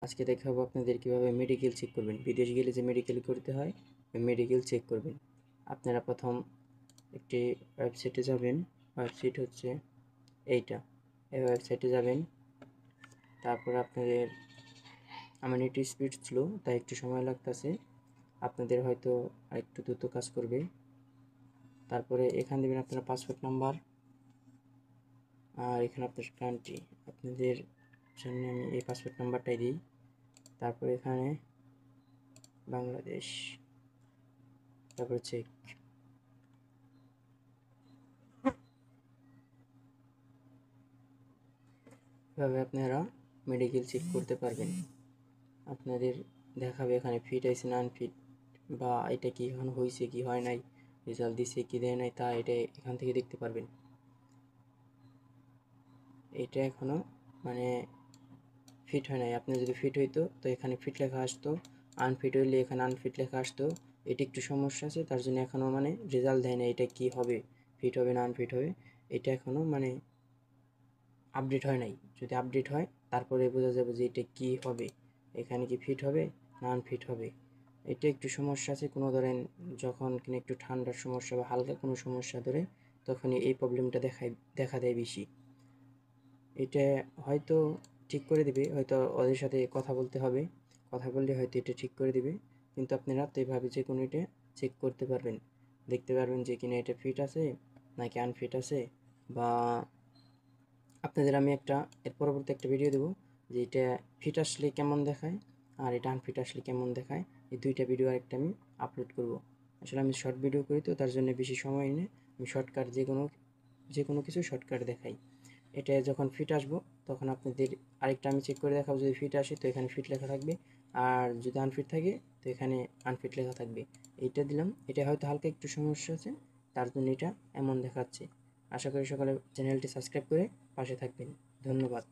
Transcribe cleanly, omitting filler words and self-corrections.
আজকে দেখাবো আপনাদের কিভাবে মেডিকেল চেক করবেন। বিদেশ গেলে যে মেডিকেল করতে হয় ওই মেডিকেল চেক করবেন। আপনারা প্রথম একটি ওয়েবসাইটে যাবেন। ওয়েবসাইট হচ্ছে এইটা। এই ওয়েবসাইটে যাবেন। তারপর আপনাদের আমার নেট স্পিড স্লো, তাই একটু সময় লাগতেছে। আপনাদের হয়তো আরেকটু দ্রুত কাজ করবে। তারপরে এখানে দেবেন আপনার পাসপোর্ট নাম্বার, আর এখানে আপনার কান্ট্রি। আপনাদের সামনে আমি এই পাসপোর্ট নাম্বারটাই দিই। তারপরে এখানে বাংলাদেশ, তারপরে চেক। এভাবে আপনারা মেডিকেল চেক করতে পারবেন। আপনাদের দেখাবে এখানে ফিট আছে না আনফিট, বা এটা কি এখন হয়েছে কি হয় নাই, রেজাল্ট দিছে কি দেয় নাই, তা এটা এখান থেকে দেখতে পারবেন। এটা এখনো মানে ফিট হয় নাই। আপনার যদি ফিট হইতো তো এখানে ফিট লেখা আসতো, আনফিট হইলে এখানে আনফিট লেখা আসতো। এটি একটু সমস্যা আছে, তার জন্য এখনও মানে রেজাল্ট দেয় না এটা কি হবে, ফিট হবে না আনফিট হবে। এটা এখনও মানে আপডেট হয় নাই। যদি আপডেট হয় তারপরে বোঝা যাবে যে এটা কি হবে, এখানে কি ফিট হবে না আনফিট হবে। এটা একটু সমস্যা আছে। কোনো ধরেন যখন কিনা একটু ঠান্ডার সমস্যা বা হালকা কোনো সমস্যা ধরে, তখনই এই প্রবলেমটা দেখা দেয় বেশি। এটা হয়তো ঠিক করে দিবে, হয়তো ওদের সাথে কথা বলতে হবে, কথা বললে হয়তো এটা ঠিক করে দিবে। কিন্তু আপনারা তো এইভাবে যে কোনো এটা চেক করতে পারবেন, দেখতে পারবেন যে কিনা এটা ফিট আছে নাকি আনফিট আছে। বা আপনাদের আমি এর পরবর্তী একটা ভিডিও দেবো যে এটা ফিট আসলে কেমন দেখায় আর এটা আনফিট আসলে কেমন দেখায়। এই দুইটা ভিডিও আরেকটা আমি আপলোড করব। আসলে আমি শর্ট ভিডিও করি, তো তার জন্য বেশি সময় নেই। আমি শর্টকাট যে কোনো কিছু শর্টকাট দেখাই। এটা যখন ফিট আসবো তখন আপনাদের আরেকটা আমি চেক করে দেখাবো। যদি ফিট আসে তো এখানে ফিট লেখা থাকবে, আর যদি আনফিট থাকে তো এখানে আনফিট লেখা থাকবে। এইটা দিলাম। এটা হয়তো হালকা একটু সমস্যা আছে, তার জন্য এটা এমন দেখাচ্ছে। আশা করি সকলে চ্যানেলটি সাবস্ক্রাইব করে পাশে থাকবেন। ধন্যবাদ।